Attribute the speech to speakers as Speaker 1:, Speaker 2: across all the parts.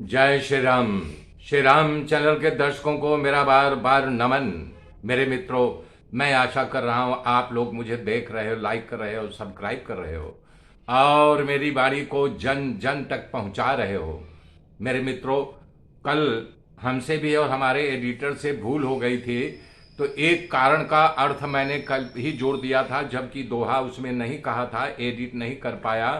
Speaker 1: जय श्री राम। श्री राम चैनल के दर्शकों को मेरा बार बार नमन। मेरे मित्रों, मैं आशा कर रहा हूँ आप लोग मुझे देख रहे हो, लाइक कर रहे हो, सब्सक्राइब कर रहे हो और मेरी वाणी को जन जन तक पहुँचा रहे हो। मेरे मित्रों, कल हमसे भी और हमारे एडिटर से भूल हो गई थी, तो एक कारण का अर्थ मैंने कल ही जोड़ दिया था, जबकि दोहा उसमें नहीं कहा था, एडिट नहीं कर पाया।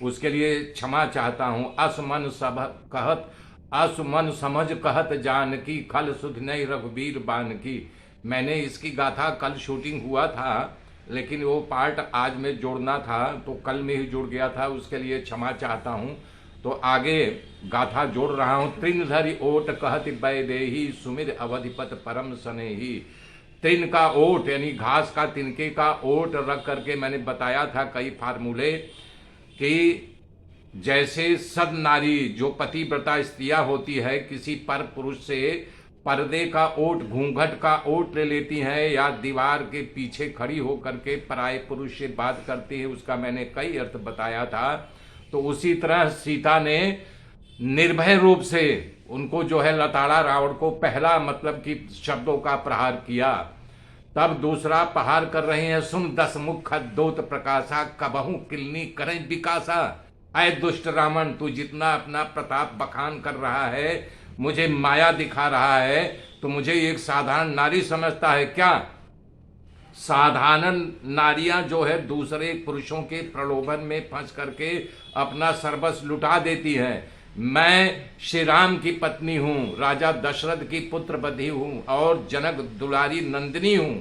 Speaker 1: उसके लिए क्षमा चाहता हूँ। असमन सब कहत, असमन समझ कहत जान की, खल सुध नहीं रघुबीर बान की। मैंने इसकी गाथा कल शूटिंग हुआ था, लेकिन वो पार्ट आज में जोड़ना था तो कल में ही जुड़ गया था, उसके लिए क्षमा चाहता हूँ। तो आगे गाथा जोड़ रहा हूँ। तृण धरि ओट कहत बैदेही, सुमिर अवधिपत परम सनेही। तृण का ओट यानी घास का तिनके का ओट रख करके मैंने बताया था कई फार्मूले कि जैसे सद नारी जो पतिव्रता स्त्रियां होती है किसी पर पुरुष से पर्दे का ओट, घूंघट का ओट ले लेती हैं या दीवार के पीछे खड़ी होकर के पराये पुरुष से बात करती है, उसका मैंने कई अर्थ बताया था। तो उसी तरह सीता ने निर्भय रूप से उनको जो है लताड़ा रावण को पहला मतलब कि शब्दों का प्रहार किया। तब दूसरा प्रहार कर रहे हैं। सुन दस मुख दोत प्रकाशा, कबहू किलनी करें विकासा। अय दुष्ट रावण, तू जितना अपना प्रताप बखान कर रहा है, मुझे माया दिखा रहा है, तो मुझे एक साधारण नारी समझता है क्या? साधारण नारियां जो है दूसरे पुरुषों के प्रलोभन में फंस करके अपना सर्वस्व लुटा देती हैं। मैं श्री राम की पत्नी हूँ, राजा दशरथ की पुत्र बधी हूँ और जनक दुलारी नंदिनी हूँ।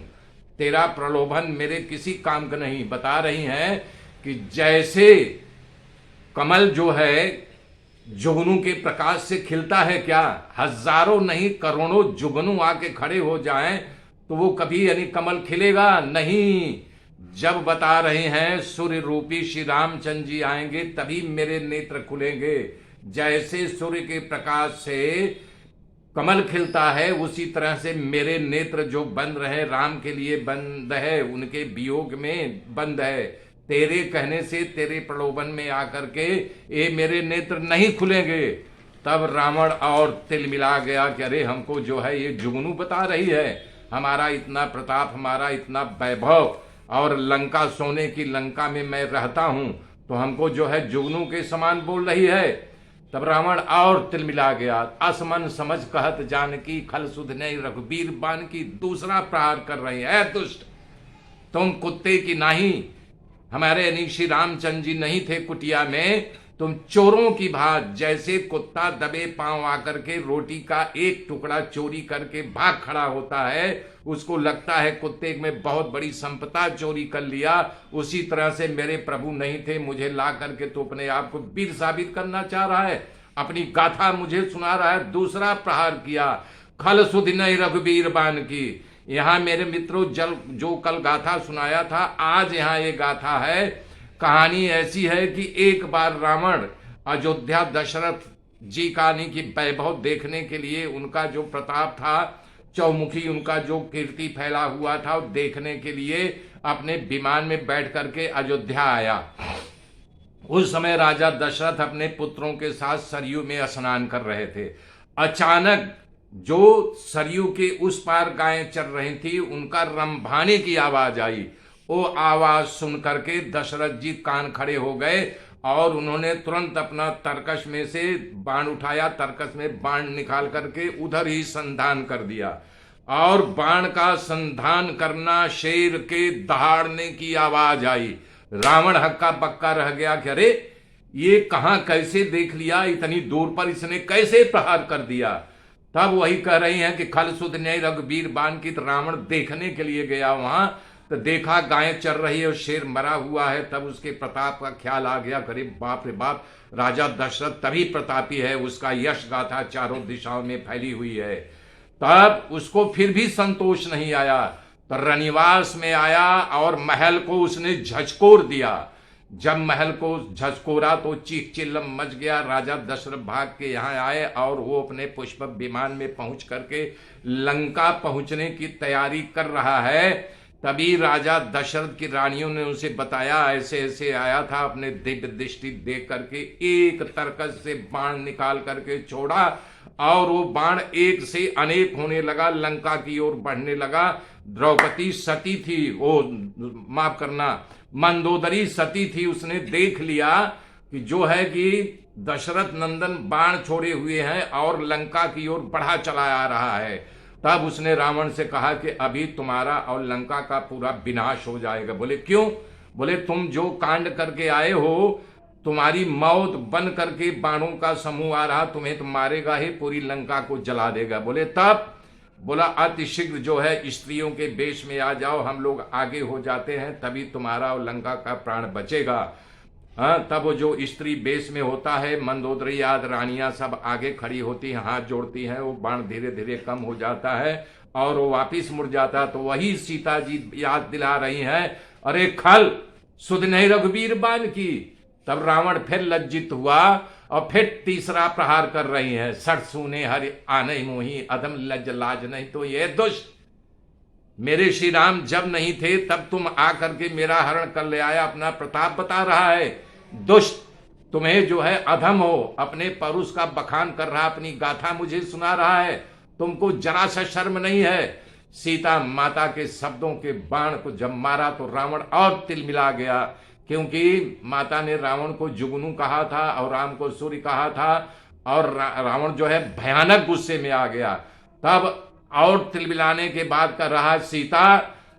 Speaker 1: तेरा प्रलोभन मेरे किसी काम का नहीं। बता रही हैं कि जैसे कमल जो है जुगनू के प्रकाश से खिलता है, क्या हजारों नहीं करोड़ों जुगनू आके खड़े हो जाएं तो वो कभी यानी कमल खिलेगा नहीं। जब बता रहे हैं सूर्य रूपी श्री रामचंद्र जी आएंगे तभी मेरे नेत्र खुलेंगे। जैसे सूर्य के प्रकाश से कमल खिलता है, उसी तरह से मेरे नेत्र जो बंद रहे राम के लिए बंद है, उनके वियोग में बंद है। तेरे कहने से, तेरे प्रलोभन में आकर के ये मेरे नेत्र नहीं खुलेंगे। तब रावण और तिल मिला गया कि अरे हमको जो है ये जुगनू बता रही है, हमारा इतना प्रताप, हमारा इतना वैभव, और लंका सोने की लंका में मैं रहता हूं तो हमको जो है जुगनू के समान बोल रही है। तब रावण और तिल मिला गया। असमन समझ कहत जानकी, खल सुध नहीं रघुबीर बान की। दूसरा प्रहार कर रही है। दुष्ट, तुम कुत्ते की नहीं, हमारे यानी श्री रामचंद्र जी नहीं थे कुटिया में, तुम चोरों की भांति, जैसे कुत्ता दबे पांव आकर के रोटी का एक टुकड़ा चोरी करके भाग खड़ा होता है, उसको लगता है कुत्ते में बहुत बड़ी संपदा चोरी कर लिया, उसी तरह से मेरे प्रभु नहीं थे, मुझे ला करके तो अपने आप को वीर साबित करना चाह रहा है, अपनी गाथा मुझे सुना रहा है। दूसरा प्रहार किया। खल सुध नहीं रघुबीर बान की। यहाँ मेरे मित्रों जो कल गाथा सुनाया था, आज यहाँ ये गाथा है। कहानी ऐसी है कि एक बार रावण अयोध्या दशरथ जी कहानी की वैभव देखने के लिए, उनका जो प्रताप था, चौमुखी उनका जो कीर्ति फैला हुआ था, देखने के लिए अपने विमान में बैठ करके अयोध्या आया। उस समय राजा दशरथ अपने पुत्रों के साथ सरयू में स्नान कर रहे थे। अचानक जो सरयू के उस पार गायें चर रही थी, उनका रंभाने की आवाज आई। वो आवाज सुन करके दशरथ जी कान खड़े हो गए और उन्होंने तुरंत अपना तरकश में से बाण उठाया, तरकश में बाण निकाल करके उधर ही संधान कर दिया। और बाण का संधान करना, शेर के दहाड़ने की आवाज आई। रावण हक्का बक्का रह गया कि अरे ये कहां कैसे देख लिया, इतनी दूर पर इसने कैसे प्रहार कर दिया। तब वही कह रही हैं कि खल सुध न्याय रघुबीर बान की। तो रावण देखने के लिए गया वहां, तो देखा गायें चर रही है और शेर मरा हुआ है। तब उसके प्रताप का ख्याल आ गया, करे बाप रे बाप, राजा दशरथ तभी प्रतापी है, उसका यश गाथा चारों दिशाओं में फैली हुई है। तब उसको फिर भी संतोष नहीं आया, तो रनिवास में आया और महल को उसने झचकोर दिया। जब महल को झचकोरा तो चीख चिल्लम मच गया। राजा दशरथ भाग के यहाँ आए और वो अपने पुष्पक विमान में पहुंच करके लंका पहुंचने की तैयारी कर रहा है तभी राजा दशरथ की रानियों ने उसे बताया, ऐसे ऐसे आया था, अपने दिव्य दृष्टि देख करके एक तरकस से बाण निकाल करके छोड़ा और वो बाण एक से अनेक होने लगा, लंका की ओर बढ़ने लगा। द्रौपदी सती थी, वो माफ करना, मंदोदरी सती थी, उसने देख लिया कि जो है कि दशरथ नंदन बाण छोड़े हुए हैं और लंका की ओर बढ़ा चला आ रहा है। तब उसने रावण से कहा कि अभी तुम्हारा और लंका का पूरा विनाश हो जाएगा। बोले क्यों? बोले तुम जो कांड करके आए हो, तुम्हारी मौत बन करके बाणों का समूह आ रहा, तुम्हें तो मारेगा ही, पूरी लंका को जला देगा। बोले तब? बोला अतिशीघ्र जो है स्त्रियों के वेश में आ जाओ, हम लोग आगे हो जाते हैं, तभी तुम्हारा और लंका का प्राण बचेगा। हाँ, तब वो जो स्त्री बेस में होता है, मंदोदरी आदि रानियां सब आगे खड़ी होती हैं, हाथ जोड़ती हैं, वो बाण धीरे धीरे कम हो जाता है और वो वापिस मुड़ जाता है। तो वही सीता जी याद दिला रही हैं, अरे खल सुध नहीं रघुवीर बाण की। तब रावण फिर लज्जित हुआ और फिर तीसरा प्रहार कर रही हैं, सठ सूने हरि आने मोही, अधम लज्ज लाज नहीं तो ये दुष्ट। मेरे श्री राम जब नहीं थे तब तुम आकर के मेरा हरण कर ले आया, अपना प्रताप बता रहा है। दुष्ट, तुम्हें जो है अधम हो, अपने परुष का बखान कर रहा, अपनी गाथा मुझे सुना रहा है, तुमको जरा सा शर्म नहीं है। सीता माता के शब्दों के बाण को जब मारा तो रावण और तिलमिला गया, क्योंकि माता ने रावण को जुगनू कहा था और राम को सूर्य कहा था, और रावण जो है भयानक गुस्से में आ गया। तब और तिलमिलाने के बाद कर रहा, सीता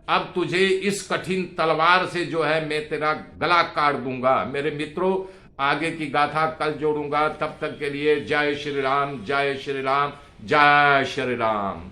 Speaker 1: अब तुझे इस कठिन तलवार से जो है मैं तेरा गला काट दूंगा। मेरे मित्रों, आगे की गाथा कल जोड़ूंगा, तब तक के लिए जय श्री राम, जय श्री राम, जय श्री राम।